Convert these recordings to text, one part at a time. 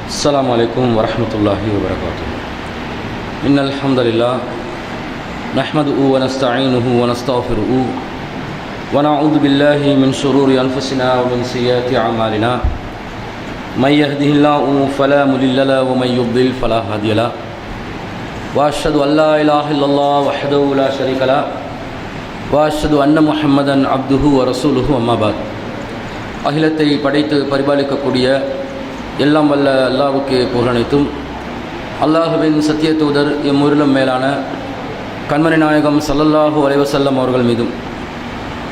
السلام عليكم ورحمة الله وبركاته. إن الحمد لله نحمده ونستعينه ونستغفره ونعوذ بالله من شرور أنفسنا ومن سيئات أعمالنا. من يهده الله فلا مضل له ومن يضلل فلا هادي له. وأشهد أن لا إله إلا الله وحده لا شريك له وأشهد أن محمدا عبده ورسوله. أما بعد. அகிலத்தை படைத்து பரிபாலிக்கக்கூடிய எல்லாம் வல்ல அல்லாஹ்வுக்கு புகழனைத்தும் அல்லாஹ்வின் சத்திய தூதர் எம்முரிலும் மேலான கண்மணி நாயகம் ஸல்லல்லாஹு அலைஹி வஸல்லம் அவர்கள் மீதும்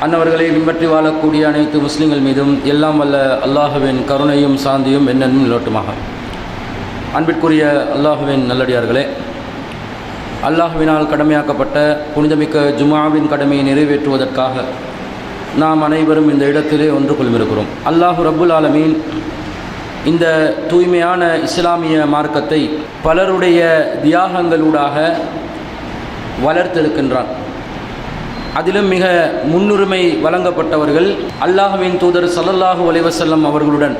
அன்னவர்களை பின்பற்றி வாழக்கூடிய அனைத்து முஸ்லீம்கள் மீதும் எல்லாம் வல்ல அல்லாஹ்வின் கருணையும் சாந்தியும் என்னென்னும் நிலவட்டுமாக. அன்பிற்குரிய அல்லாஹ்வின் நல்லடியார்களே, அல்லாஹ்வினால் கடமையாக்கப்பட்ட புனிதமிக்க ஜும்ஆவின் கடமையை நிறைவேற்றுவதற்காக நாம் அனைவரும் இந்த இடத்திலே ஒன்று கொள்மிருக்கிறோம். அல்லாஹ் ரப்புல் ஆலமீன் இந்த தூய்மையான இஸ்லாமிய மார்க்கத்தை பலருடைய தியாகங்களூடாக வளர்த்தெடுக்கின்றான். அதிலும் மிக முன்னுரிமை வழங்கப்பட்டவர்கள் அல்லாஹ்வின் தூதர் ஸல்லல்லாஹு அலைஹி வஸல்லம் அவர்களுடன்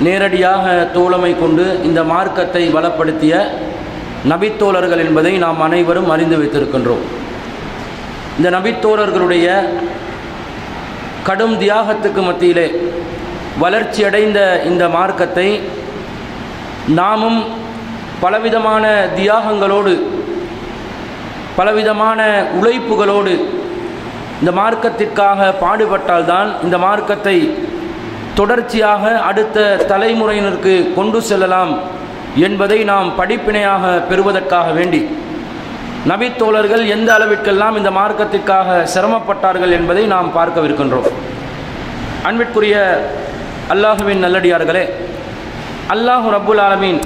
நேரடியாக தோழமை கொண்டு இந்த மார்க்கத்தை வளப்படுத்திய நபித்தோழர்கள் என்பதை நாம் அனைவரும் அறிந்து வைத்திருக்கின்றோம். இந்த நபித்தோழர்களுடைய கடும் தியாகத்துக்கு மத்தியிலே வளர்ச்சியடைந்த இந்த மார்க்கத்தை நாமும் பலவிதமான தியாகங்களோடு பலவிதமான உழைப்புகளோடு இந்த மார்க்கத்திற்காக பாடுபட்டால்தான் இந்த மார்க்கத்தை தொடர்ச்சியாக அடுத்த தலைமுறையினருக்கு கொண்டு செல்லலாம் என்பதை நாம் படிப்பினையாக பெறுவதற்காக வேண்டி நபித்தோழர்கள் எந்த அளவிற்கெல்லாம் இந்த மார்க்கத்திற்காக சிரமப்பட்டார்கள் என்பதை நாம் பார்க்கவிருக்கின்றோம். அன்பிற்குரிய அல்லாஹுவின் நல்லடியார்களே, அல்லாஹு ரப்புல் ஆலமீன்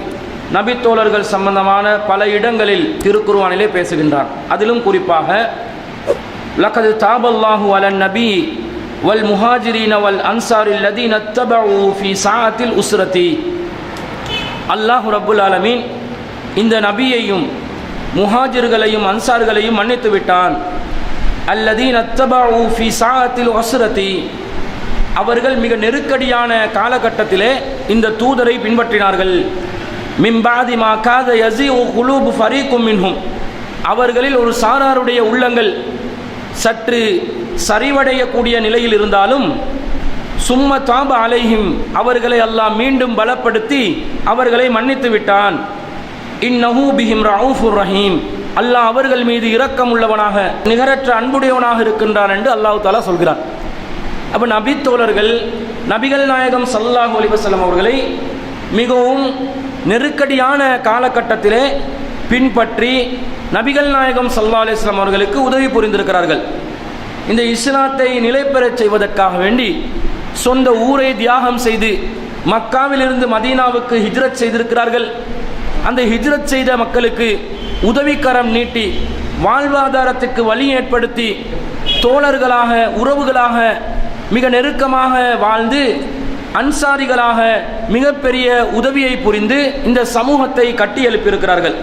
நபித்தோழர்கள் சம்பந்தமான பல இடங்களில் திருக்குர்ஆனிலே பேசுகின்றான். அதிலும் குறிப்பாக லகத் தாபல்லாஹு அலன் நபி வல் முஹாஜிரீன வல் அன்சாரில் லதீன தபஉ ஃபீ ஸாஅத்தில் உஸ்ரதி. அல்லாஹு ரப்புல் ஆலமீன் இந்த நபியையும் முஹாஜிர்களையும் அன்சார்களையும் மன்னித்து விட்டான். அல்லதீன தபஉ ஃபீ ஸாஅத்தில் உஸ்ரதி, அவர்கள் மிக நெருக்கடியான காலகட்டத்திலே இந்த தூதரை பின்பற்றினார்கள். மின் பாதி மா காத யஸீஉ குலூபு ஃபரீக்கும் மின்ஹும், அவர்களில் ஒரு சாராருடைய உள்ளங்கள் சற்று சரிவடையக்கூடிய நிலையில் இருந்தாலும் சும்ம தாப அலைஹிம், அவர்களை அல்லாஹ் மீண்டும் பலப்படுத்தி அவர்களை மன்னித்து விட்டான். இன்னஹு பிஹிம் ரഊஃபுர் ரஹீம், அல்லாஹ் அவர்கள் மீது இரக்கம் உள்ளவனாக நிகரற்ற அன்புடையவனாக இருக்கின்றான் என்று அல்லாஹ் தஆலா சொல்கிறார். அப்போ நபித்தோழர்கள் நபிகள் நாயகம் ஸல்லல்லாஹு அலைஹி வஸல்லம் அவர்களை மிகவும் நெருக்கடியான காலகட்டத்திலே பின்பற்றி நபிகள் நாயகம் ஸல்லல்லாஹு அலைஹி வஸல்லம் அவர்களுக்கு உதவி புரிந்திருக்கிறார்கள். இந்த இஸ்லாத்தை நிலைபெறச் செய்வதற்காக வேண்டி சொந்த ஊரை தியாகம் செய்து மக்காவிலிருந்து மதீனாவுக்கு ஹிஜ்ரத் செய்திருக்கிறார்கள். அந்த ஹிஜ்ரத் செய்த மக்களுக்கு உதவிக்கரம் நீட்டி வாழ்வாதாரத்துக்கு வழி ஏற்படுத்தி தோழர்களாக உறவுகளாக மிக நெருக்கமாக வாழ்ந்து அன்சாரிகளாக மிகப்பெரிய உதவியை புரிந்து இந்த சமூகத்தை கட்டி எழுப்பியிருக்கிறார்கள்.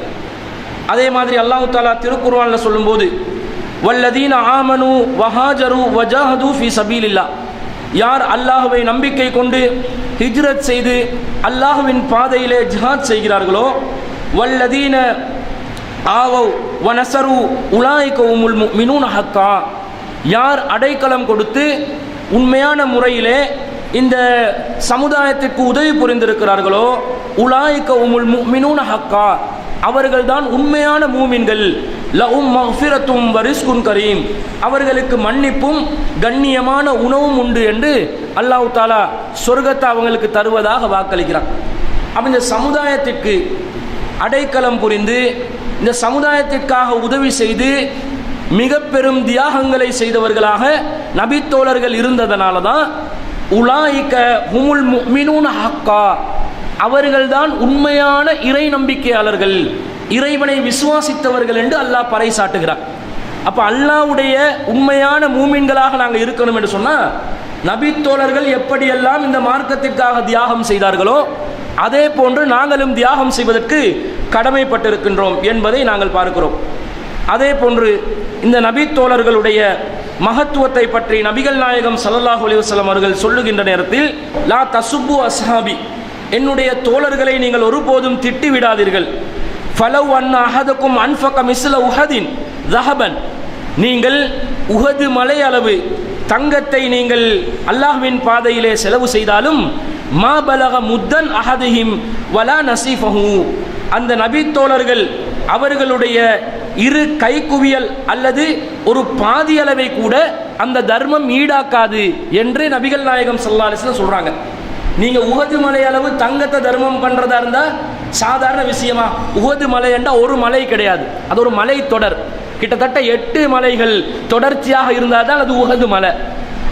அதே மாதிரி அல்லாஹ் தஆலா திருக்குர்ஆனில் சொல்லும்போது வல்லதீன ஆமனு வஹாஜரு வஜாஹது ஃபீ சபீலில்லாஹ், யார் அல்லாஹ்வை நம்பிக்கை கொண்டு ஹிஜ்ரத் செய்து அல்லாஹ்வின் பாதையிலே ஜிஹாத் செய்கிறார்களோ, வல்லதீன ஆவவ் வனஸரு உலாயிக ஹுமுல் முஃமினூன ஹக்கா, யார் அடைக்கலம் கொடுத்து உண்மையான முறையிலே இந்த சமுதாயத்திற்கு உதவி புரிந்திருக்கிறார்களோ, உலாயிக ஹுமுல் முஃமினூன ஹக்கா, அவர்கள்தான் உண்மையான மூமின்கள். லஹும் மக்ஃபிரத்தும் வ ரிஸ்குன் கரீம், அவர்களுக்கு மன்னிப்பும் கண்ணியமான உணவும் உண்டு என்று அல்லாஹ் தஆலா சொர்க்கத்தை அவங்களுக்கு தருவதாக வாக்களிக்கிறான். அப்போ இந்த சமுதாயத்திற்கு அடைக்கலம் புரிந்து இந்த சமுதாயத்திற்காக உதவி செய்து மிக பெரும் தியாகங்களை செய்தவர்களாக நபித்தோழர்கள் இருந்ததனால தான் உலாயிக ஹுமுல் முஃமினூன ஹக்கா, அவர்கள்தான் உண்மையான இறை நம்பிக்கையாளர்கள், இறைவனை விசுவாசித்தவர்கள் என்று அல்லாஹ் பறைசாட்டுகிறார். அப்போ அல்லாஹ்வுடைய உண்மையான மூமின்களாக நாங்கள் இருக்கணும் என்று சொன்னால் நபித்தோழர்கள் எப்படியெல்லாம் இந்த மார்க்கத்திற்காக தியாகம் செய்தார்களோ அதே போன்று நாங்களும் தியாகம் செய்வதற்கு கடமைப்பட்டிருக்கின்றோம் என்பதை நாங்கள் பார்க்கிறோம். அதே போன்று இந்த நபித்தோழர்களுடைய மகத்துவத்தை பற்றி நபிகள் நாயகம் ஸல்லல்லாஹு அலைஹி வஸல்லம் அவர்கள் சொல்லுகின்ற நேரத்தில் லா தசுப்பு அஸ்ஹாபி, என்னுடைய தோழர்களை நீங்கள் ஒருபோதும் திட்டி விடாதீர்கள். ஃபலவ் அன்ன அஹதக்கும் அன்ஃபக மிஸ்ல உஹதின் ذهبًا, நீங்கள் உஹது மலை அளவு தங்கத்தை நீங்கள் அல்லாஹ்வின் பாதையிலே செலவு செய்தாலும் மா பலக முத்தன் அஹதிஹிம் வலா நசீஃபஹு, அந்த நபி தோழர்கள் அவர்களுடைய இரு கைக்குவியல் அல்லது ஒரு பாதி அளவை கூட அந்த தர்மம் ஈடாக்காது என்று நபிகள் நாயகம் ஸல்லல்லாஹு அலைஹி வஸல்லம் சொல்றாங்க. நீங்க உஹது மலை அளவு தங்கத்தை தர்மம் பண்றதா இருந்தா சாதாரண விஷயமா? உஹது மலை என்றா ஒரு மலை கிடையாது, அது ஒரு மலை தொடர், கிட்டத்தட்ட 8 மலைகள் தொடர்ச்சியாக இருந்தால் தான் அது உஹது மலை.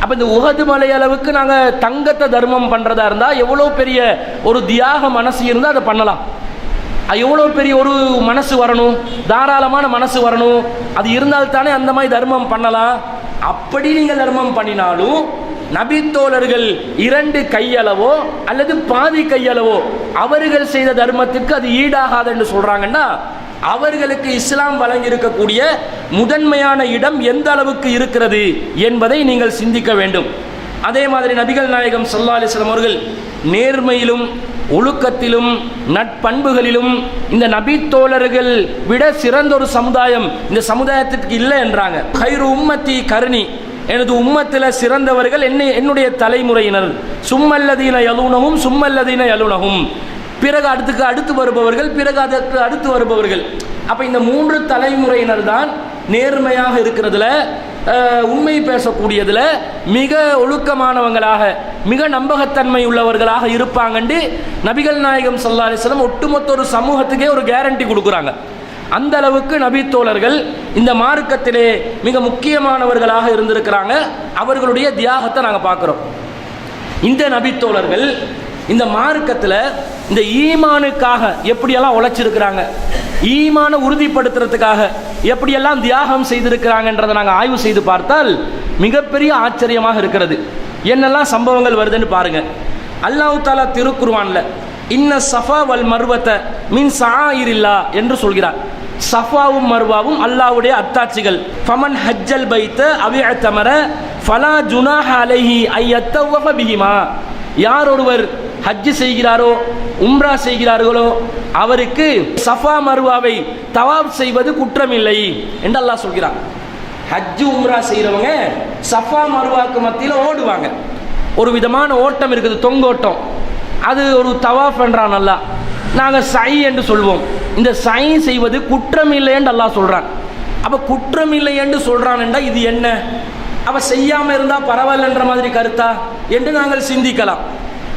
அப்ப இந்த உஹது மலை அளவுக்கு நாங்க தங்கத்தை தர்மம் பண்றதா இருந்தா எவ்வளவு பெரிய ஒரு தியாக மனசு இருந்தா அதை பண்ணலாம். எவ்வளோ பெரிய ஒரு மனசு வரணும், தாராளமான மனசு வரணும், அது இருந்தால்தானே அந்த மாதிரி தர்மம் பண்ணலாம். அப்படி நீங்கள் தர்மம் பண்ணினாலும் நபி தோழர்கள் 2 கையளவோ அல்லது பாதி கையளவோ அவர்கள் செய்த தர்மத்துக்கு அது ஈடாகாது என்று சொல்றாங்கன்னா, அவர்களுக்கு இஸ்லாம் வழங்கி இருக்கக்கூடிய முதன்மையான இடம் எந்த அளவுக்கு இருக்கிறது என்பதை நீங்கள் சிந்திக்க வேண்டும். அதே மாதிரி நபிகள் நாயகம் ஸல்லல்லாஹு அலைஹி வஸல்லம் அவர்கள் நேர்மையிலும் ஒழுக்கத்திலும் நட்பண்புகளிலும் இந்த நபி தோழர்கள் விட சிறந்த ஒரு சமுதாயம் இந்த சமுதாயத்திற்கு இல்லை என்றாங்க. கைரு உம்மத்தி கருணி, எனது உம்மத்தில் சிறந்தவர்கள் என்னுடைய தலைமுறையினர். சும்மல்லதீன யலூனஹும் சும்மல்லதீன யலூனஹும், பிறகு அடுத்து வருபவர்கள், பிறகு அதற்கு அடுத்து வருபவர்கள். அப்ப இந்த 3 தலைமுறையினர் தான் நேர்மையாக இருக்கிறதுல, உண்மை பேசக்கூடியதுல மிக ஒழுக்கமானவங்களாக, மிக நம்பகத்தன்மை உள்ளவர்களாக இருப்பாங்கன்னு நபிகள் நாயகம் ஸல்லல்லாஹு அலைஹி வஸல்லம் ஒட்டுமொத்த ஒரு சமூகத்துக்கே ஒரு கேரண்டி கொடுக்குறாங்க. அந்த அளவுக்கு நபி தோழர்கள் இந்த மார்க்கத்திலே மிக முக்கியமானவர்களாக இருந்திருக்கிறாங்க. அவர்களுடைய தியாகத்தை நாங்கள் பார்க்குறோம். இந்த நபி தோழர்கள் இந்த மார்க்கத்தில் இந்த ஈமானுக்காக எப்படியெல்லாம் உழைச்சிருக்கிறாங்க, ஈமானை உறுதிப்படுத்துறதுக்காக எப்படியெல்லாம் தியாகம் செய்திருக்கிறாங்கன்றதை நாங்கள் ஆய்வு செய்து பார்த்தால் மிகப்பெரிய ஆச்சரியமாக இருக்கிறது. என்னெல்லாம் சம்பவங்கள் வருதுன்னு பாருங்க. அல்லாஹ் தஆலா திருக்குர்ஆன்ல இன்ன ஸஃபா வல் மர்வத மின் ஷஆயிரில்லா என்று சொல்கிறார். ஸஃபாவும் மர்வாவும் அல்லாஹ்வுடைய அத்தாட்சிகள். ஃபமன் ஹஜ்ஜல் பைத்த அவ் இஅ்தமர ஃபலா ஜுனாஹ அலைஹி ஐயத்தவஃப பிஹிமா, யார் ஒருவர் ஹஜ் செய்கிறாரோ உம்ரா செய்கிறார்களோ அவருக்கு சஃபா மர்வாவை தவாப் செய்வது குற்றமில்லை என்று அல்லாஹ் சொல்கிறார். ஹஜ் உம்ரா செய்கிறவங்க சஃபா மர்வாக்கு மத்தியில் ஓடுவாங்க. ஒரு விதமான ஓட்டம் இருக்குது, தொங்கோட்டம். அது ஒரு தவாஃப் என்றான் அல்லாஹ். நாங்கள் சை என்று சொல்வோம். இந்த சை செய்வது குற்றமில்லை என்று அல்லாஹ் சொல்றான். அப்ப குற்றமில்லை என்று சொல்றான் என்றால் இது என்ன? அவ செய்யாம இருந்தா பரவாயில்லன்ற மாதிரி கருத்தா என்று நாங்கள் சிந்திக்கலாம்.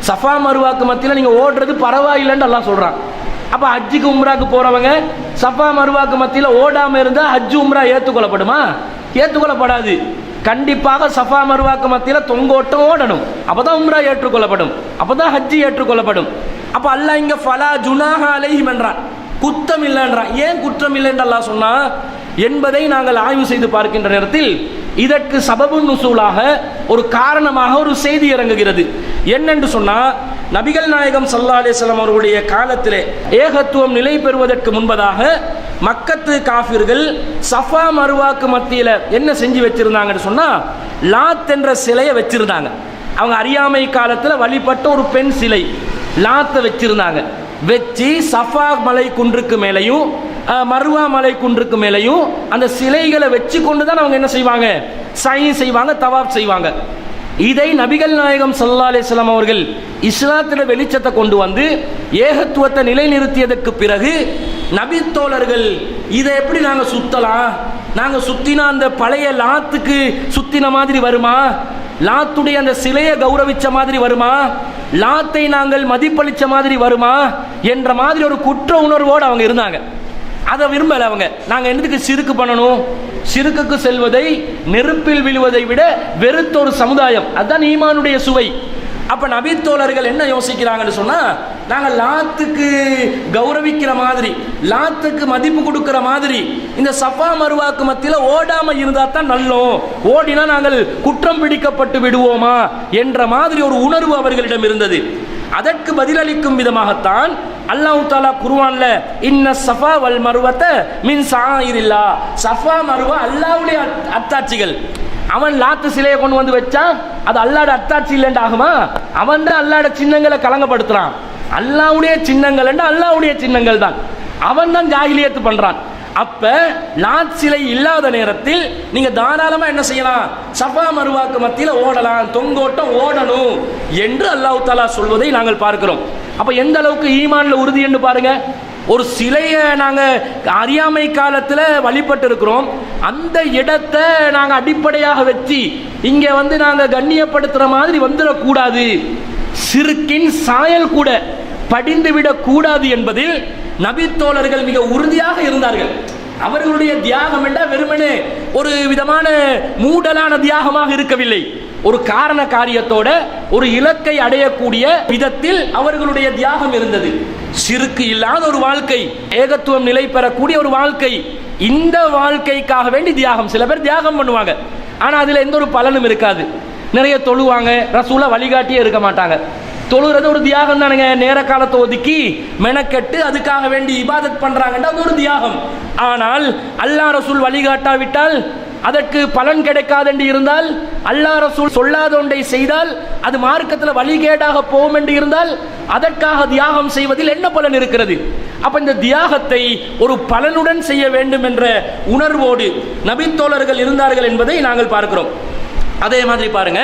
சஃபா மருவாக்கு மத்தியில் நீங்க ஓடுறது பரவாயில்லைன்னு அல்லாஹ் சொல்றான். அப்ப ஹஜ்ஜுக்கு உம்ராக்கு போறவங்க சஃபா மருவாக்கு மத்தியில் ஓடாம இருந்தா ஹஜ் உம்ரா ஏற்றுக்கொள்ளப்படுமா? ஏற்றுக்கொள்ளப்படாது. கண்டிப்பாக சஃபா மருவாக்கு மத்தியில் தொங்கோட்டம் ஓடணும், அப்பதான் உம்ரா ஏற்றுக்கொள்ளப்படும், அப்பதான் ஹஜ்ஜி ஏற்றுக்கொள்ளப்படும். அப்ப அல்லாஹ் இங்க ஃபலா ஜுனாஹ அலைஹிம் என்றான், குற்றம் இல்லைன்றான். ஏன் குற்றம் இல்லை என்று அல்லாஹ் சொன்னா என்பதை நாங்கள் ஆய்வு செய்து பார்க்கின்ற நேரத்தில் இதற்கு சபபு நுசூலாக ஒரு காரணமாக ஒரு செய்தி இறங்குகிறது. என்னென்று சொன்னா, நபிகள் நாயகம் ஸல்லல்லாஹு அலைஹி வஸல்லம் அவர்களுடைய காலத்திலே ஏகத்துவம் நிலை பெறுவதற்கு முன்பதாக மக்கத்து காஃபிர்கள் சஃபா மருவாக்கு மத்தியில் என்ன செஞ்சு வச்சிருந்தாங்கன்னு சொன்னா, லாத் என்ற சிலையை வச்சிருந்தாங்க. அவங்க அறியாமை காலத்தில் வழிபட்ட ஒரு பெண் சிலை லாத்தை வச்சிருந்தாங்க. வச்சு சஃபா மலை குன்றுக்கு மேலையும் மருவா மலை குன்றுக்கு மேலையும் அந்த சிலைகளை வச்சு கொண்டு தான் அவங்க என்ன செய்வாங்க? சை செய்வாங்க, தவாப் செய்வாங்க. இதை நபிகள் நாயகம் ஸல்லல்லாஹு அலைஹி வஸல்லம் அவர்கள் இஸ்லாத்தில் வெளிச்சத்தை கொண்டு வந்து ஏகத்துவத்தை நிலைநிறுத்தியதற்கு பிறகு நபி தோழர்கள் இதை எப்படி நாங்கள் சுத்தலாம்? நாங்கள் சுத்தினா அந்த பழைய லாத்துக்கு சுத்தின மாதிரி வருமா? லாத்துடைய அந்த சிலையை கௌரவிச்ச மாதிரி வருமா? லாத்தை நாங்கள் மதிப்பளிச்ச மாதிரி வருமா என்ற மாதிரி ஒரு குற்ற உணர்வோடு அவங்க இருந்தாங்க. அதை விரும்பல அவங்க. நாங்கள் என்னதுக்கு சிறுக்கு பண்ணணும்? சிறுக்குக்கு செல்வதை, நெருப்பில் விழுவதை விட வெறுத்த ஒரு சமுதாயம். அதுதான் ஈமானுடைய சுவை. அப்ப நபி தோழர்கள் என்ன யோசிக்கிறாங்கன்னு சொன்னா, நாங்கள் லாத்துக்கு கௌரவிக்கிற மாதிரி, லாத்துக்கு மதிப்பு கொடுக்கிற மாதிரி இந்த சஃபா மருவாக்கு மத்தியில் ஓடாம இருந்தா தான் நல்லோம், ஓடினா நாங்கள் குற்றம் பிடிக்கப்பட்டு விடுவோமா என்ற மாதிரி ஒரு உணர்வு அவர்களிடம் இருந்தது. அதற்கு பதிலளிக்கும் விதமாகத்தான் அல்லாஹ் தஆலா குர்ஆன்ல இன்ன ஸஃபா வல் மர்வத மின் ஷஆயிரில்லா, ஸஃபா மர்வா அல்லாஹ்வுடைய அத்தாட்சிகள். அவன் லாத்து சிலையை கொண்டு வந்து வச்சா அது அல்லாஹ்வுடைய அத்தாட்சி இல்லைன்னு ஆகுமா? அவன் தான் அல்லாஹ்வுடைய சின்னங்களை கலங்கப்படுத்துறான். அல்லாஹ்வுடைய சின்னங்கள் என்று அல்லாஹ்வுடைய சின்னங்கள் தான். அவன் தான் ஜாஹிலியத்து பண்றான். அப்ப லாத் சிலை இல்லாத நேரத்தில் நீங்க தாராளமா என்ன செய்யலாம், சஃபா மருவாக்கு மத்தியில ஓடலாம், தொங்கோட்டம் ஓடணும் என்று அல்லாஹ் தஆலா சொல்வதை நாங்கள் பார்க்கிறோம். அப்ப எந்த அளவுக்கு ஈமான்ல உறுதி என்று பாருங்க. ஒரு சிலையை நாங்க அறியாமை காலத்துல வழிபட்டு இருக்கிறோம். அந்த இடத்தை நாங்க அடிப்படையாக வச்சு இங்க நாங்க கண்ணியப்படுத்துற மாதிரி வந்துடக்கூடாது, சிறுக்கின் சாயல் கூட படிந்து விடக் கூடாது என்பதில் நபித்தோழர்கள் மிக உறுதியாக இருந்தார்கள். அவர்களுடைய தியாகம் என்றால் வெறுமனே ஒரு விதமான மூடலான தியாகமாக இருக்கவில்லை. ஒரு காரண காரியத்தோட ஒரு இலக்கை அடையக்கூடிய விதத்தில் அவர்களுடைய தியாகம் இருந்தது. சிறுக்கு இல்லாத ஒரு வாழ்க்கை, ஏகத்துவம் நிலை பெறக்கூடிய ஒரு வாழ்க்கை. இந்த வாழ்க்கைக்காக வேண்டி தியாகம். சில பேர் தியாகம் பண்ணுவாங்க, ஆனா அதுல எந்த ஒரு பலனும் இருக்காது. நிறைய தொழுவாங்க, ரசூலா வழிகாட்டியே இருக்க மாட்டாங்க. தொழுகிறது ஒரு தியாகம் தானுங்க. நேர காலத்தை ஒதுக்கி மெனக்கெட்டு அதுக்காக வேண்டி இபாதத் பண்றாங்கன்னா அது ஒரு தியாகம். ஆனால் அல்லாஹ் ரசூல் வழிகாட்டாவிட்டால், அதற்கு பலன் கிடைக்காது என்று இருந்தால், அல்லாஹ் ரசூல் சொல்லாத ஒன்றை செய்தால் அது மார்க்கத்தில் வழிகேடாக போகும் என்று இருந்தால் அதற்காக தியாகம் செய்வதில் என்ன பலன் இருக்கிறது? அப்ப இந்த தியாகத்தை ஒரு பலனுடன் செய்ய வேண்டும் என்ற உணர்வோடு நபித்தோழர்கள் இருந்தார்கள் என்பதை நாங்கள் பார்க்கிறோம். அதே மாதிரி பாருங்க,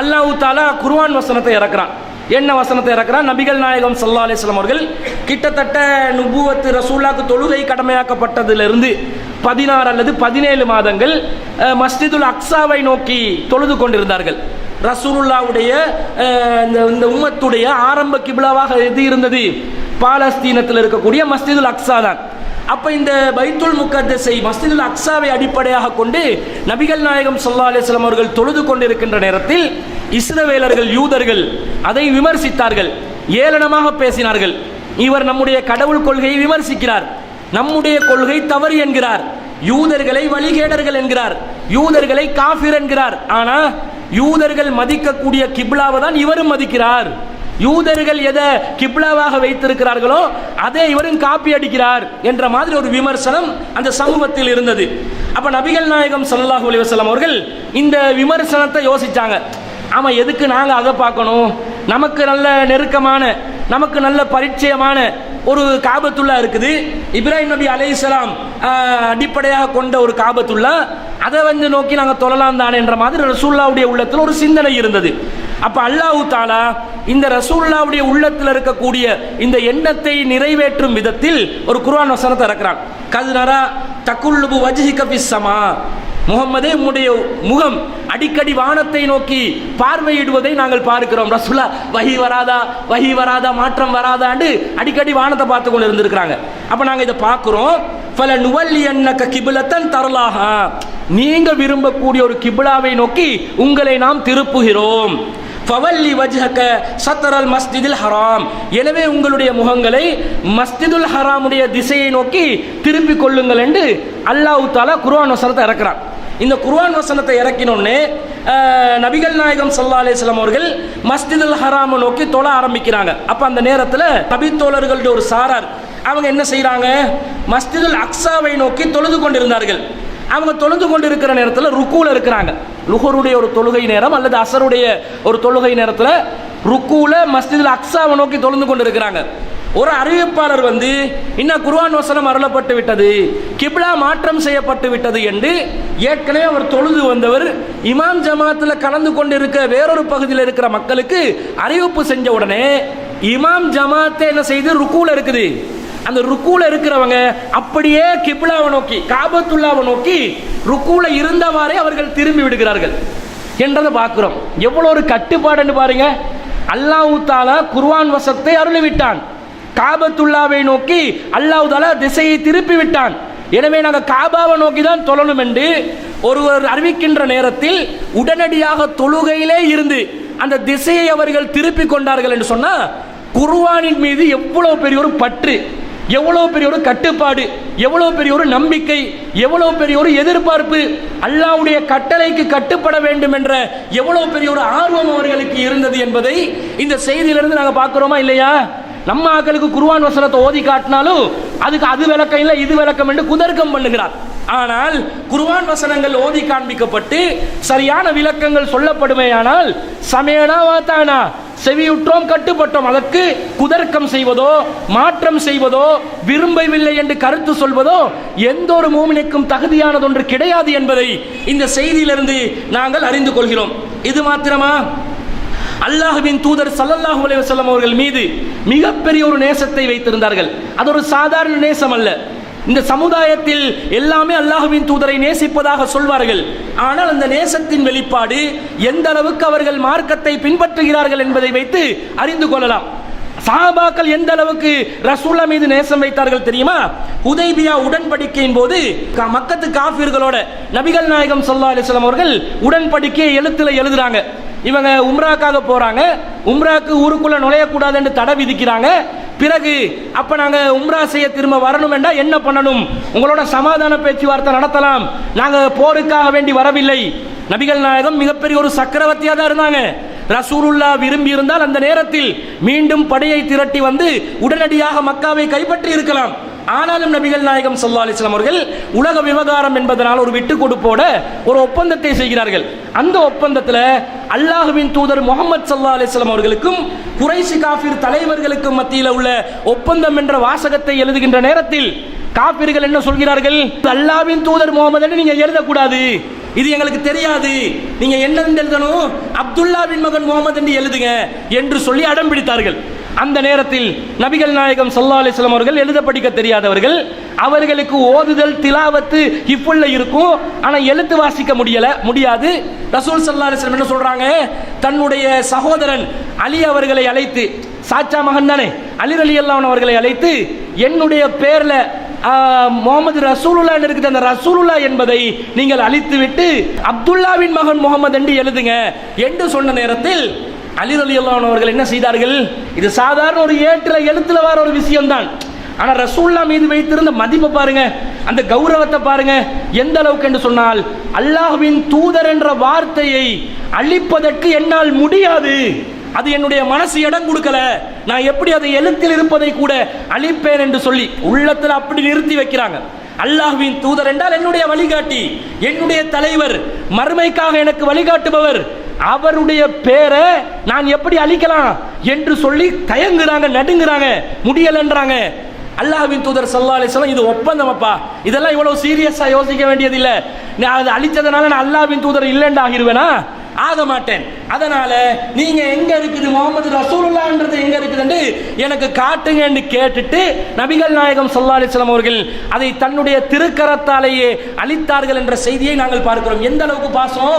அல்லாஹ் தஆலா குர்ஆன் வசனத்தை இறக்குறான். என்ன வசனத்தை இறக்குறான்? நபிகள் நாயகம் ஸல்லல்லாஹு அலைஹி வஸல்லம் அவர்கள் கிட்டத்தட்ட நுபுவத் ரசூலுல்லாஹ்க்கு தொழுகை கடமையாக்கப்பட்டதிலிருந்து 16 அல்லது 17 மாதங்கள் மஸ்ஜிதுல் அக்ஸாவை நோக்கி தொழுது கொண்டிருந்தார்கள். ரசூலுல்லாஹ்வுடைய இந்த உம்மத்துடைய ஆரம்ப கிப்லாவாக எது இருந்தது? பாலஸ்தீனத்தில் இருக்கக்கூடிய மஸ்ஜிதுல் அக்ஸா தான். அப்ப இந்த பைத்துல் முகத்தஸை மஸ்ஜிதுல் அக்ஸாவை அடிப்படையாக கொண்டு நபிகள் நாயகம் ஸல்லல்லாஹு அலைஹி வஸல்லம் அவர்கள் தொழுது கொண்டிருக்கின்ற நேரத்தில் இஸ்ரவேலர்கள், யூதர்கள் அதை விமர்சித்தார்கள், ஏளனமாக பேசினார்கள். இவர் நம்முடைய கடவுள் கொள்கையை விமர்சிக்கிறார், நம்முடைய கொள்கை தவறு என்கிறார், யூதர்களை வழிகேடர்கள் என்கிறார், யூதர்களை காஃபிர் என்கிறார். ஆனா யூதர்கள் மதிக்கக்கூடிய கிப்லாவை தான் இவரும் மதிக்கிறார். யூதர்கள் எதை கிப்லாவாக வைத்திருக்கிறார்களோ அதை இவரும் காப்பி அடிக்கிறார் என்ற மாதிரி ஒரு விமர்சனம் அந்த சமூகத்தில் இருந்தது. அப்ப நபிகள் நாயகம் ஸல்லல்லாஹு அலைஹி வஸல்லம் அவர்கள் இந்த விமர்சனத்தை யோசிச்சாங்க. ஆமா, எதுக்கு நாங்க அதை பார்க்கணும்? நமக்கு நல்ல நெருக்கமான, நமக்கு நல்ல பரிச்சயமான ஒரு காபத்துல்லா இருக்குது, இப்ராஹிம் நபி அலைஹிஸ்ஸலாம் அடிப்படையாக கொண்ட ஒரு காபத்துல்லா, அதை நோக்கி நாங்கள் தொழலாம் தானே என்ற மாதிரி ரசூலுல்லாஹ்வுடைய உள்ளத்தில் ஒரு சிந்தனை இருந்தது. அப்ப அல்லாஹ் தஆலா இந்த ரசூலுல்லாஹ்வுடைய உள்ளத்தில் இருக்கக்கூடிய இந்த எண்ணத்தை நிறைவேற்றும் விதத்தில் ஒரு குர்ஆன் வசனத்தை இறக்குறான். கத்னரா தகுல்லுபு வஜ்ஹிக ஃபிஸ் ஸமா, முகம்மதே உம்முடைய முகம் அடிக்கடி வானத்தை நோக்கி பார்வையிடுவதை நாங்கள் பார்க்கிறோம். ரசூலா வஹி வராதா, வஹி வராதா, மாற்றம் வராதான்னு அடிக்கடி வானத்தை பார்த்து கொண்டு இருந்திருக்கிறாங்க. அப்ப நாங்க இதை பார்க்கிறோம். ஃபலனுவல்லியன்னக கிப்லத்தன் தர்லாஹா, நீங்க விரும்பக்கூடிய ஒரு கிப்லாவை நோக்கி உங்களை நாம் திருப்புகிறோம். ஃபவல்லி வஜ்ஹக ஸத்ரல் மஸ்ஜிதில் ஹராம், எனவே உங்களுடைய முகங்களை மஸ்ஜிதுல் ஹராமுடைய திசையை நோக்கி திருப்பிக் கொள்ளுங்கள் என்று அல்லாஹ் தஆலா குர்ஆன் வசனத்தை இறக்குறான். இந்த குர்ஆன் வசனத்தை இறக்கினோடனே நபிகள் நாயகம் ஸல்லல்லாஹு அலைஹி வஸல்லம் அவர்கள் மஸ்ஜிதுல் ஹராமை நோக்கி தொழ ஆரம்பிக்கிறாங்க. அப்ப அந்த நேரத்தில் நபித்தோழர்களுடைய ஒரு சாரார் அவங்க என்ன செய்யறாங்க? மஸ்ஜிதுல் அக்ஸாவை நோக்கி தொழுது கொண்டிருந்தார்கள். அவங்க தொழுது கொண்டிருக்கிற நேரத்தில் ருக்கூல இருக்கிறாங்க. லுஹருடைய ஒரு தொழுகை நேரம் அல்லது அசருடைய ஒரு தொழுகை நேரத்தில் ருக்கூல மஸ்ஜிதுல் அக்ஸாவை நோக்கி தொழுது கொண்டிருக்கிறாங்க. ஒரு அறிவிப்பாளர் இன்னும் குர்ஆன் வசனம் அருளப்பட்டு விட்டது, கிப்லா மாற்றம் செய்யப்பட்டு விட்டது என்று ஏற்கனவே அவர் தொழுது வந்தவர் இமாம் ஜமாத்தில் கலந்து கொண்டிருக்க வேறொரு பகுதியில் இருக்கிற மக்களுக்கு அறிவிப்பு செஞ்ச உடனே இமாம் ஜமாத்தை என்ன செய்து ருக்கூல இருக்குது. அந்த ருக்கூல இருக்கிறவங்க அப்படியே கிப்லாவை நோக்கி, காபத்துல்லாவை நோக்கி ருக்கூல இருந்தவாறே அவர்கள் திரும்பி விடுகிறார்கள் என்றதை பார்க்கிறோம். எவ்வளவு ஒரு கட்டுப்பாடுன்னு பாருங்க. அல்லாஹ் தஆலா குர்ஆன் வசனத்தை அருளிவிட்டான், காபத்துல்லாவை நோக்கி அல்லாஹ் தஆலா திசையை திருப்பி விட்டான். எனவே நாங்கள் காபாவை நோக்கி தான் தொழணும் என்று ஒருவர் அறிவிக்கின்ற நேரத்தில் உடனடியாக தொழுகையிலே இருந்து அந்த திசையை அவர்கள் திருப்பி கொண்டார்கள் என்று சொன்னா குர்ஆனின் மீது எவ்வளவு பெரிய ஒரு பற்று, எவ்வளவு பெரிய ஒரு கட்டுப்பாடு, எவ்வளவு பெரிய ஒரு நம்பிக்கை, எவ்வளவு பெரிய ஒரு எதிர்பார்ப்பு, அல்லாஹ்வுடைய கட்டளைக்கு கட்டுப்பட வேண்டும் என்ற எவ்வளவு பெரிய ஒரு ஆர்வம் அவர்களுக்கு இருந்தது என்பதை இந்த செய்தியிலிருந்து நாங்கள் பார்க்கிறோமா இல்லையா? நம்ம ஆக்களுக்கு குர்ஆன் வசனத்தை ஓதி காட்டினாலும் அதுக்கு அது விளக்கம் இல்லை, இது விளக்கம் என்று குதர்க்கம் பண்ணுகிறார். ஆனால் குர்ஆன் வசனங்கள் ஓதி காண்பிக்கப்பட்டு சரியான விளக்கங்கள் சொல்லப்படுமேயானால் சமயனா வாத்தானா, செவியுற்றோம், கட்டுப்பட்டோம். அதற்கு குதர்க்கம் செய்வதோ மாற்றம் செய்வதோ விரும்பவில்லை என்று கருத்து சொல்வதோ எந்த ஒரு மூமினுக்கும் தகுதியானது ஒன்று கிடையாது என்பதை இந்த செய்தியிலிருந்து நாங்கள் அறிந்து கொள்கிறோம். இது மாத்திரமா? அல்லாஹ்வின் தூதர் ஸல்லல்லாஹு அலைஹி வஸல்லம் அவர்கள் மீது மிகப்பெரிய ஒரு நேசத்தை வைத்திருந்தார்கள். அது ஒரு சாதாரண நேசம் அல்ல. இந்த சமுதாயத்தில் எல்லாமே அல்லாஹ்வின் தூதரை நேசிப்பதாக சொல்வார்கள். ஆனால் அந்த நேசத்தின் வெளிப்பாடு எந்த அளவுக்கு அவர்கள் மார்க்கத்தை பின்பற்றுகிறார்கள் என்பதை வைத்து அறிந்து கொள்ளலாம். சஹாபாக்கள் எந்த அளவுக்கு ரசூலுல்லாஹ் மீது நேசம் வைத்தார்கள் தெரியுமா? ஹுதைபியா உடன்படிக்கையின் போது மக்கத்து காஃபிர்களோட நபிகள் நாயகம் ஸல்லல்லாஹு அலைஹி வஸல்லம் அவர்கள் உடன்படிக்கையை எழுத்துல எழுதுறாங்க. இவங்க உம்ராக்காக போறாங்க, உம்ராக்கு ஊருக்குள்ள நுழையக்கூடாது என்று தடை விதிக்கிறாங்க. பிறகு அப்ப நாங்க உம்ரா செய்ய திரும்ப வரணும் என்றா என்ன பண்ணணும்? உங்களோட சமாதான பேச்சுவார்த்தை நடத்தலாம், நாங்க போருக்காக வேண்டி வரவில்லை. நபிகள் நாயகம் மிகப்பெரிய ஒரு சக்கரவர்த்தியா தான் இருந்தாங்க. ரசூலுல்லாஹ் விரும்பி இருந்தால் அந்த நேரத்தில் மீண்டும் படையை திரட்டி வந்து உடனடியாக மக்காவை கைப்பற்றி இருக்கலாம். ஆனாலும் நபிகள் நாயகம் ஸல்லல்லாஹு அலைஹி வஸல்லம் அவர்கள் உலக விவகாரம் என்பதனால் ஒரு விட்டு கொடுப்போட ஒரு ஒப்பந்தத்தை செய்கிறார்கள். அந்த ஒப்பந்தத்தில் அல்லாஹ்வின் தூதர் முஹம்மது ஸல்லல்லாஹு அலைஹி வஸல்லம் அவர்களுக்கும் குறைஷி காஃபிர் தலைவர்களுக்கும் மத்தியில் உள்ள ஒப்பந்தம் என்ற வாசகத்தை எழுதுகின்ற நேரத்தில் காஃபிர்கள் என்ன சொல்கிறார்கள்? அல்லாஹ்வின் தூதர் முஹம்மது என்று நீங்க எழுதக்கூடாது, இது எங்களுக்கு தெரியாது, நீங்க என்ன எழுதணும், அப்துல்லாவின் மகன் முஹம்மது என்று எழுதுங்க என்று சொல்லி அடம் பிடித்தார்கள். அந்த நேரத்தில் நபிகள் நாயகம் ஸல்லல்லாஹு அலைஹி வஸல்லம் அவர்கள் எழுத படிக்க தெரியாதவர்கள். அவர்களுக்கு ஓதுதல் திலாவத்து ஹிஃபுல்ல இருக்கும், ஆனா எழுத்து வாசிக்க முடியாது. ரசூல் ஸல்லல்லாஹு அலைஹி வஸல்லம் என்ன சொல்றாங்க? தன்னுடைய சகோதரன் அலி அவர்களை அழைத்து, சாச்சா மகன் தானே அலி ரலியல்லாஹு அன்ஹு அவர்களை அழைத்து, என்னுடைய பேர்ல முகமது ரசூலுல்லாஹ் இருக்குது, அந்த ரசூலுல்லாஹ் என்பதை நீங்கள் அழித்து விட்டு அப்துல்லாவின் மகன் முகமது என்று எழுதுங்க என்று சொன்ன நேரத்தில் அலி ரலியல்லாஹு அன்ஹு அவர்கள் என்ன செய்தார்கள்? இது சாதாரண ஒரு ஏற்ற எழுத்துல வர ஒரு விஷயம்தான். ஆனா ரசூலுல்லாஹ் மீது வைத்திருந்த மதிப்பை பாருங்க, அந்த கௌரவத்தை பாருங்க எந்த அளவுக்கு என்று சொன்னால், அல்லாஹ்வின் தூதர் என்ற வார்த்தையை அழிப்பதற்கு என்னால் முடியாது, அது என்னுடைய மனசு இடம் கொடுக்கல, நான் எப்படி அதை எழுத்தில் இருப்பதை கூட அழிப்பேன் என்று சொல்லி உள்ளத்தில் அப்படி நிறுத்தி வைக்கிறாங்க. அல்லாஹ்வின் தூதர் என்றால் என்னுடைய வழிகாட்டி, என்னுடைய தலைவர், மறுமைக்காக எனக்கு வழிகாட்டுபவர், அவருடைய பேரை நான் எப்படி அழிக்கலாம் என்று சொல்லி தயங்குறாங்க, நடுங்குறாங்க, முடியலன்றாங்க. அல்லாஹ்வின் தூதர் ஸல்லல்லாஹு அலைஹி வஸல்லம் இது ஒப்பந்தம் அப்பா, இதெல்லாம் இவ்வளவு சீரியஸா யோசிக்க வேண்டியதில்லை, நான் அதை அழிச்சதுனால நான் அல்லாஹ்வின் தூதர் இல்லைன்னு ஆகிருவேனா? ஆக மாட்டேன். அதனால நீங்க எங்க இருக்குது முஹம்மது ரசூலுல்லாஹ்ன்றது எங்க இருக்குதுன்னு எனக்கு காட்டுங்க என்று கேட்டுட்டு நபிகள் நாயகம் ஸல்லல்லாஹு அலைஹி வஸல்லம் அவர்கள் அதை தன்னுடைய திருக்கரத்தாலேயே அளித்தார்கள் என்ற செய்தியை நாங்கள் பார்க்கிறோம். எந்த அளவுக்கு பாசம்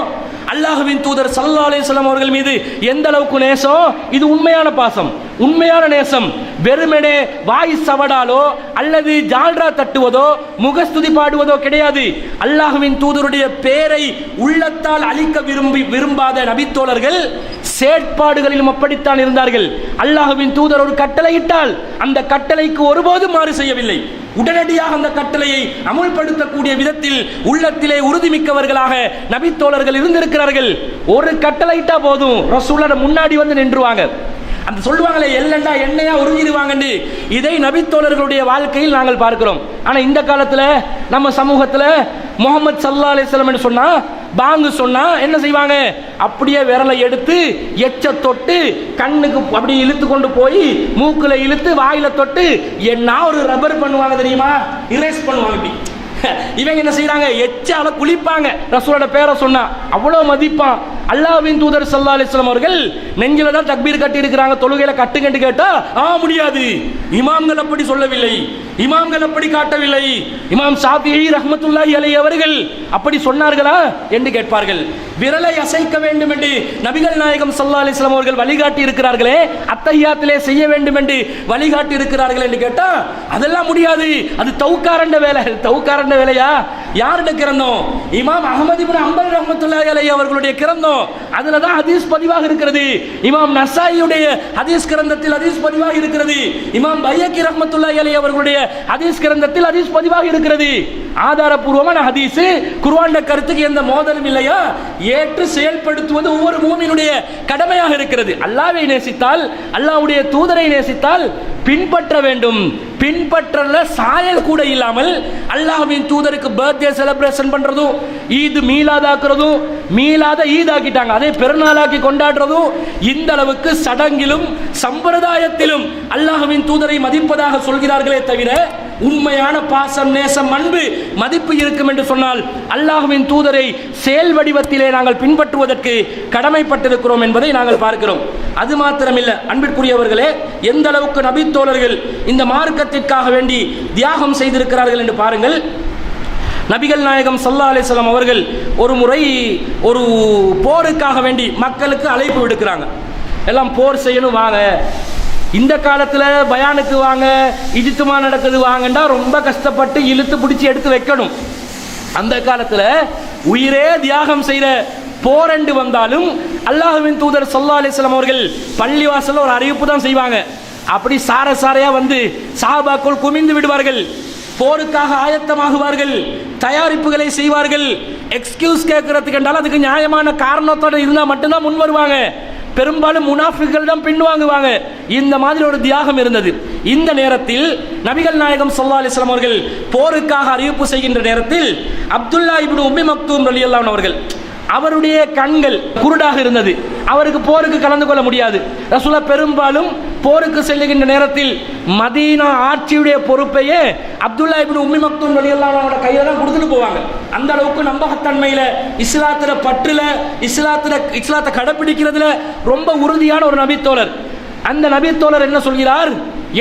அல்லாஹ்வின் தூதர் ஸல்லல்லாஹு அலைஹி வஸல்லம் அவர்கள் மீது, எந்த அளவுக்கு நேசம்! இது உண்மையான பாசம், உண்மையான நேசம். வெறுமனே வாய் சவடாலோ அல்லது ஜால்ரா தட்டுவதோ முகஸ்துதி பாடுவதோ கிடையாது. அல்லாஹ்வின் தூதருடைய பேரை உள்ளத்தால் அழிக்க விரும்பாத நபித்தோழர்கள் செயற்பாடுகளிலும் அப்படித்தான் இருந்தார்கள். அல்லாஹ்வின் தூதர் ஒரு கட்டளையிட்டால் அந்த கட்டளைக்கு ஒருபோதும் மாறு செய்யவில்லை. உடனடியாக அந்த கட்டளையை அமுல்படுத்தக்கூடிய விதத்தில் உள்ளத்திலே உறுதிமிக்கவர்களாக நபித்தோழர்கள் இருந்திருக்கிறார்கள். ஒரு கட்டளையிட்டா போதும் ரசூலுல்லாஹ் முன்னாடி வந்து நின்றுவாங்க. அந்த சொல்லுவாங்களே எல்லண்டா எண்ணெயா உறிஞ்சிடுவாங்கன்னு, இதை நபித்தோழர்களுடைய வாழ்க்கையில் நாங்கள் பார்க்கிறோம். ஆனா இந்த காலத்துல நம்ம சமூகத்துல முஹம்மது ஸல்லல்லாஹு அலைஹி வஸல்லம் என்று சொன்னா, பாங்கு சொன்னா என்ன செய்வாங்க? அப்படியே விரலை எடுத்து எச்ச தொட்டு கண்ணுக்கு அப்படி இழுத்து கொண்டு போய் மூக்குல இழுத்து வாயில தொட்டு என்ன ஒரு ரப்பர் பண்ணுவாங்க தெரியுமா, இரேஸ் பண்ணுவாங்க. இப்படி இவங்க என்ன செய்யறாங்க? எச்சால குளிப்பாங்க. ரசூலோட பேரை சொன்னா அவ்வளவு மதிப்பான். அல்லாஹ்வின் தூதர் ஸல்லல்லாஹு அலைஹி வஸல்லம் அவர்கள் நெஞ்சில தான் தக்பீர் கட்டி இருக்கிறாங்க, தொழுகையில கட்டுங்கன்னு கேட்டா முடியாது, இமாம்கள் அப்படி சொல்லவில்லை, இமாம்கள் அப்படி காட்டவில்லை. இமாம் ஷாஃபிஈ ரஹ்மத்துல்லாஹி அலைஹி அவர்கள் அப்படி சொன்னார்களா என்று கேட்பார்கள். விரலை அசைக்க வேண்டும் என்று நபிகள் நாயகம் ஸல்லல்லாஹு அலைஹி வஸல்லம் அவர்கள் வழிகாட்டி இருக்கிறார்களே, அத்தஹியாத்திலே செய்ய வேண்டும் என்று வழிகாட்டி இருக்கிறார்கள் என்று கேட்டா அதெல்லாம் முடியாது, அது தௌக்காரண்ட வேலை. தௌக்காரண்ட வேலையா? யாருடைய கிரந்தம்? இமாம் அஹ்மத் இப்னு ஹம்பல் ரஹ்மத்துல்லாஹி அலைஹி அவர்களுடைய கிரந்தம். அதுல தான் ஹதீஸ் பதிவாக இருக்கிறது. இமாம் நஸாயியுடைய ஹதீஸ் கிரந்தத்தில் ஹதீஸ் பதிவாக இருக்கிறது. இமாம் பைஹகி ரஹ்மத்துல்லாஹி அலைஹி அவர்களுடைய ஹதீஸ் கிரந்தத்தில் ஹதீஸ் பதிவாக இருக்கிறது. ஆதாரபூர்வமான ஹதீஸ். குர்ஆன் கருத்துக்கு எந்த மோதலும் இல்லையா? ஏற்று செயல்படுத்துவது ஒவ்வொரு மூமினுடைய கடமையாக இருக்கிறது. அல்லாஹ்வை நேசித்தால், அல்லாஹ்வுடைய தூதரை நேசித்தால் பின்பற்ற வேண்டும். பின்பற்றல சாயல் கூட இல்லாமல் அல்லாஹ்வின் தூதருக்கு பர்த்டே செலிப்ரேஷன் பண்றதும், ஈத் மீலாதாக்குறதும், மீலாத ஈதாக்கிட்டாங்க, அதே பெருநாளாக்கி கொண்டாடுறதும், இந்த அளவுக்கு சடங்கிலும் சம்பிரதாயத்திலும் அல்லாஹ்வின் தூதரை மதிப்பதாக சொல்கிறார்களே தவிர உண்மையான பாசம், நேசம், அன்பு, மதிப்பு இருக்கும் என்று சொன்னால் அல்லாஹ்வின் தூதரை செயல் வடிவத்திலே நாங்கள் பின்பற்றுவதற்கு கடமைப்பட்டிருக்கிறோம் என்பதை நாங்கள் பார்க்கிறோம். அது மாத்திரமில்ல அன்பிற்குரியவர்களே, எந்த அளவுக்கு நபித்தோழர்கள் இந்த மார்க்கத்திற்காக வேண்டி தியாகம் செய்திருக்கிறார்கள் என்று பாருங்கள். நபிகள் நாயகம் ஸல்லல்லாஹு அலைஹி வஸல்லம் அவர்கள் ஒரு முறை ஒரு போருக்காக வேண்டி மக்களுக்கு அழைப்பு விடுக்கிறாங்க. எல்லாம் போர் செய்யணும் வாங்க. இந்த காலத்தில் பயானுக்கு வாங்க, இஜ்திமா நடக்குது வாங்கண்டா ரொம்ப கஷ்டப்பட்டு இழுத்து பிடிச்சி எடுத்து வைக்கணும். அந்த காலத்தில் உயிரே தியாகம் செய்கிற போரண்டு வந்தாலும் அல்லாஹ்வின் தூதர் ஸல்லல்லாஹு அலைஹி வஸல்லம் அவர்கள் பள்ளிவாசல்ல ஒரு அறிவிப்பு தான் செய்வாங்க. அப்படி சாரையா வந்து சஹாபாக்கள் குமிந்து விடுவார்கள், போருக்காக ஆயத்தமாகுவார்கள், தயாரிப்புகளை செய்வார்கள். எக்ஸ்கியூஸ் கேட்கறதுக்கு என்றால் அதுக்கு நியாயமான காரணத்தோடு இருந்தால் மட்டும்தான் முன் வருவாங்க. பெரும்பாலும் முனாஃபிக்கள் தான் பின்வாங்குவாங்க. இந்த மாதிரி ஒரு தியாகம் இருந்தது. இந்த நேரத்தில் நபிகள் நாயகம் ஸல்லல்லாஹு அலைஹி வஸல்லம் அவர்கள் போருக்காக அறிவிப்பு செய்கின்ற நேரத்தில் அப்துல்லா இப்னு உம்மி மக்தூம் ரலியல்லாஹு அன்ஹு அவர்கள், அவருடைய கண்கள் குருடாக இருந்தது, அவருக்கு போருக்கு கலந்து கொள்ள முடியாது. ரசூலுல்லாஹ் பெரும்பாலும் போருக்கு செல்லுகின்ற நேரத்தில் மதீனா ஆட்சியுடைய பொறுப்பையே அப்துல்லா இப்னு உம்மி மக்தூம் ரலியல்லாஹு அன்ஹு கையில தான் கொடுத்துட்டு போவாங்க. அந்த அளவுக்கு நம்பகத்தன்மையில, இஸ்லாத்துல பற்றுல, இஸ்லாத்தை கடைபிடிக்கிறதுல ரொம்ப உறுதியான ஒரு நபித்தோழர். அந்த நபித்தோழர் என்ன சொல்கிறார்,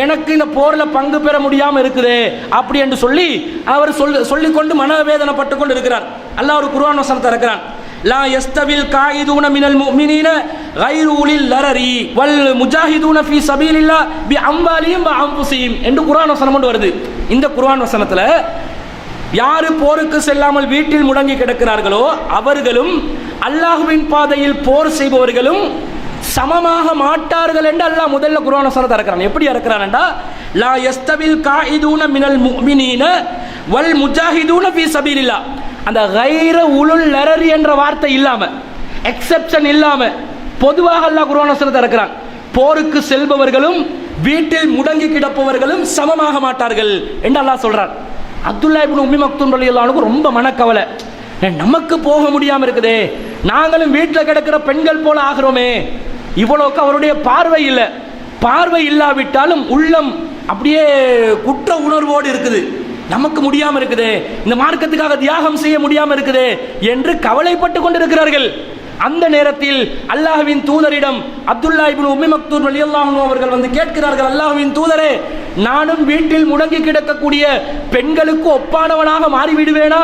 எனக்கு இந்த போர்ல பங்கு பெற முடியாம இருக்குது அப்படி என்று சொல்லி அவர் சொல்லிக்கொண்டு மனவேதனைப்பட்டு கொண்டு இருக்கிறார். அல்லாஹ் ஒரு குர்ஆன் வசனத்தை இருக்கிறான், லா யஸ்தவில் காயிதுன மினல் முஃமினீன கைரு உலில் லரரி வல் முஜாஹிதுன ஃபீ சபீலில்லாஹ் பி அம்வாலிஹிம் வ அன்ஃபுஸிஹிம் என்று குர்ஆன் வசனம் கொண்டு வருது. இந்த குர்ஆன் வசனத்துல யாரு போருக்கு செல்லாமல் வீட்டில் முடங்கி கிடக்கிறார்களோ அவர்களும் அல்லாஹ்வின் பாதையில் போர் செய்பவர்களும் சமமாக மாட்டார்கள் என்று அல்லாஹ் முதல்ல குர்ஆன் வசனத்தை இறக்குறான். எப்படி இறக்குறான்டா, லா யஸ்தவில் காயிதுன மினல் முஃமினீன வல் முஜாஹிதுன ஃபீ சபீலில்லாஹ், அந்த கைர உலுல் லரரி என்ற வார்த்தை இல்லாம, எக்ஸெப்ஷன் இல்லாம பொதுவாக அல்லாஹ் குர்ஆன் வசனத்தை இறக்குறான். போருக்கு செல்பவர்களும் வீட்டில் முடங்கி கிடப்பவர்களும் சமமாக மாட்டார்கள் என்று அல்லாஹ் சொல்றான். அப்துல்லா இப்னு உம்மி மக்தூம் ரலியல்லாஹு அன்ஹு ரொம்ப மனக்கவலை, நமக்கு போக முடியாம இருக்குதே, நாங்களும் வீட்டில் கிடக்கிற பெண்கள் போல ஆகிறோமே. இவ்வளவுக்கு அவருடைய பார்வை இல்லை. பார்வை இல்லாவிட்டாலும் உள்ளம் அப்படியே குற்ற உணர்வோடு இருக்குது. நமக்கு முடியாம இருக்குது, இந்த மார்க்கத்துக்காக தியாகம் செய்ய முடியாம இருக்குது என்று கவலைப்பட்டு கொண்டிருக்கிறார்கள். அந்த நேரத்தில் அல்லாஹ்வின் தூதரிடம் அப்துல்லா இப்னு உம்மி மக்தூம் ரலியல்லாஹு அன்ஹு அவர்கள் வந்து கேட்கிறார்கள், அல்லாஹ்வின் தூதரே, நானும் வீட்டில் முடங்கி கிடக்கக்கூடிய பெண்களுக்கு ஒப்பானவனாக மாறிவிடுவேனா?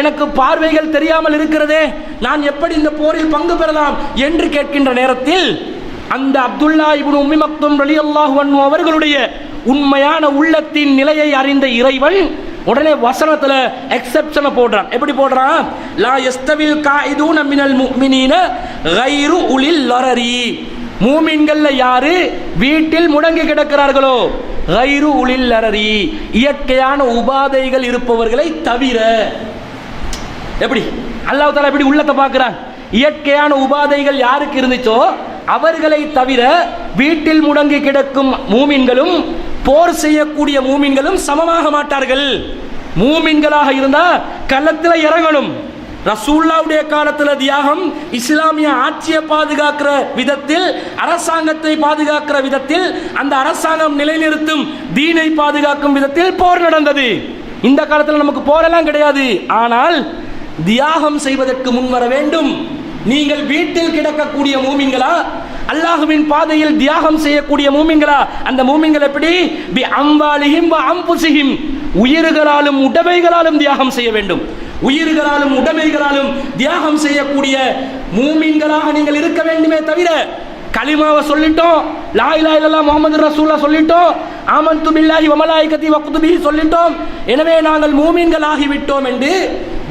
எனக்கு பார்வைகள் தெரியாமல் இருக்கிறதே, நான் எப்படி இந்த போரில் பங்கு பெறலாம் என்று கேட்கின்ற நேரத்தில் அந்த அப்துல்லா இப்னு உம்மி மக்தூம் ரலியல்லாஹு அன்ஹு அவர்களுடைய உண்மையான உள்ளத்தின் நிலையை அறிந்த இறைவன் உடனே வசனத்துல எக்ஸெப்ஷனை போடுறான். எப்படி போடுறான், லா யஸ்தவில் காயிதுன மினல் முஃமினீன கைரு உலில் லரரி, மூமின்கள்ல யாரு வீட்டில் முடங்கி கிடக்கிறார்களோ, கைரு உலில் லரரி, இயற்கையான உபாதைகள் இருப்பவர்களை தவிர. எப்படி அல்லாஹ் தஆலா எப்படி உள்ளத்தை பார்க்கிறான், இயற்கையான உபாதைகள் யாருக்கு இருந்துச்சோ அவர்களை தவிர வீட்டில் முடங்கி கிடக்கும் மூமின்களும் போர் செய்யக்கூடிய மூமின்களும் சமமாக மாட்டார்கள். மூமின்களாக இருந்தா களத்தில் இறங்கணும். ரசூலுல்லாஹ்வுடைய காலத்தில் தியாகம், இஸ்லாமிய ஆட்சியை பாதுகாக்கிற விதத்தில், அரசாங்கத்தை பாதுகாக்கிற விதத்தில், அந்த அரசாங்கம் நிலைநிறுத்தும் தீனை பாதுகாக்கும் விதத்தில் போர் நடந்தது. இந்த காலத்தில் நமக்கு போரெல்லாம் கிடையாது. ஆனால் தியாகம் செய்வதற்கு முன்வர வேண்டும். நீங்கள் வீட்டில் கிடக்கக்கூடிய மூமின்களா, அல்லாஹ்வின் பாதையில் தியாகம் செய்யக்கூடிய மூமின்களா? அந்த மூமின்கள் எப்படி, பி அம்வாலிஹிம் வ அன்ஃபுஸிஹிம், உயிர்களாலும் உடைமைகளாலும் தியாகம் செய்ய வேண்டும். உயிர்களாலும் உடைமைகளாலும் தியாகம் செய்யக்கூடிய மூமின்களாக நீங்கள் இருக்க வேண்டுமே தவிர, கலிமாவை சொல்லிட்டோம், லா இலாஹா இல்லல்லாஹ் முஹம்மது ரசூலுல்லாஹ் சொல்லிட்டோம், ஆமன்து பில்லாஹி வ மலாயிகத்தி வ குதுபிஹி சொல்லிட்டோம், எனவே நாங்கள் மூமின்கள் ஆகிவிட்டோம் என்று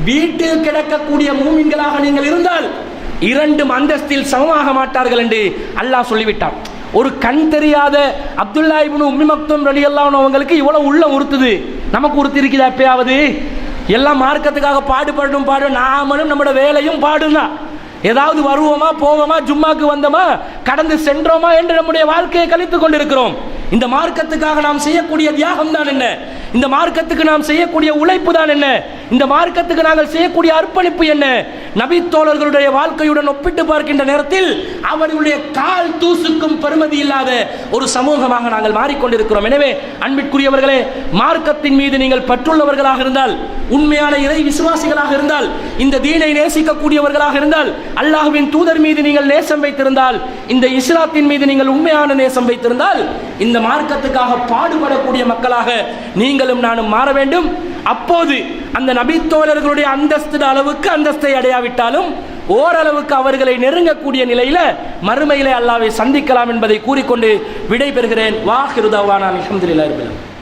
வீட்டில் கிடக்கக்கூடிய மூமின்களாக நீங்கள் இருந்தால் இரண்டும் அந்தஸ்தில் சமமாக மாட்டார்கள் என்று அல்லாஹ் சொல்லிவிட்டான். ஒரு கண் தெரியாத அப்துல்லா இப்னு உம்மி மக்தூம் ரலியல்லாஹு அன்ஹு அவங்களுக்கு இவ்வளவு உள்ள உறுத்துது, நமக்கு உறுத்தி இருக்குதா? எப்பயாவது எல்லாம் மார்க்கத்துக்காக பாடுபடும், நாமளும் நம்மளோட வேலையும் பாடுனா ஏதாவது வருவோமா போவோமா ஜும்மாக்கு வந்தோமா கடந்து சென்றோமா என்று நம்முடைய வாழ்க்கையை கழித்துக் கொண்டிருக்கிறோம். இந்த மார்க்கத்துக்காக நாம் செய்யக்கூடிய தியாகம் தான் என்ன? இந்த மார்க்கத்துக்கு நாம் செய்யக்கூடிய உழைப்பு தான் என்ன? இந்த மார்க்கத்துக்கு நாங்கள் செய்யக்கூடிய அர்ப்பணிப்பு என்ன? நபி தோழர்களுடைய வாழ்க்கையுடன் ஒப்பிட்டு பார்க்கின்ற நேரத்தில் அவர்களுடைய கால் தூசுக்கும் பெருமதி இல்லாத ஒரு சமூகமாக நாங்கள் மாறிக்கொண்டிருக்கிறோம். எனவே அன்பிற்குரியவர்களே, மார்க்கத்தின் மீது நீங்கள் பற்றுள்ளவர்களாக இருந்தால், உண்மையான இறை விசுவாசிகளாக இருந்தால், இந்த தீனை நேசிக்கக்கூடியவர்களாக இருந்தால், அல்லாஹ்வின் தூதர் மீது நீங்கள் நேசம் வைத்திருந்தால், இந்த இஸ்லாத்தின் மீது நீங்கள் உண்மையான நேசம் வைத்திருந்தால், இந்த மார்க்கத்துக்காக பாடுபடக்கூடிய மக்களாக நீங்களும் நானும் மாற வேண்டும். அப்போது அந்த நபித்தோழர்களுடைய அளவுக்கு அந்தஸ்தை அடையாவிட்டாலும் ஓரளவுக்கு அவர்களை நெருங்கக்கூடிய நிலையில மறுமையிலே அல்லாஹ்வை சந்திக்கலாம் என்பதை கூறிக்கொண்டு விடை பெறுகிறேன். வாஹிரு தஅவானா அல்ஹம்துலில்லாஹி ரப்பில் ஆலமீன்.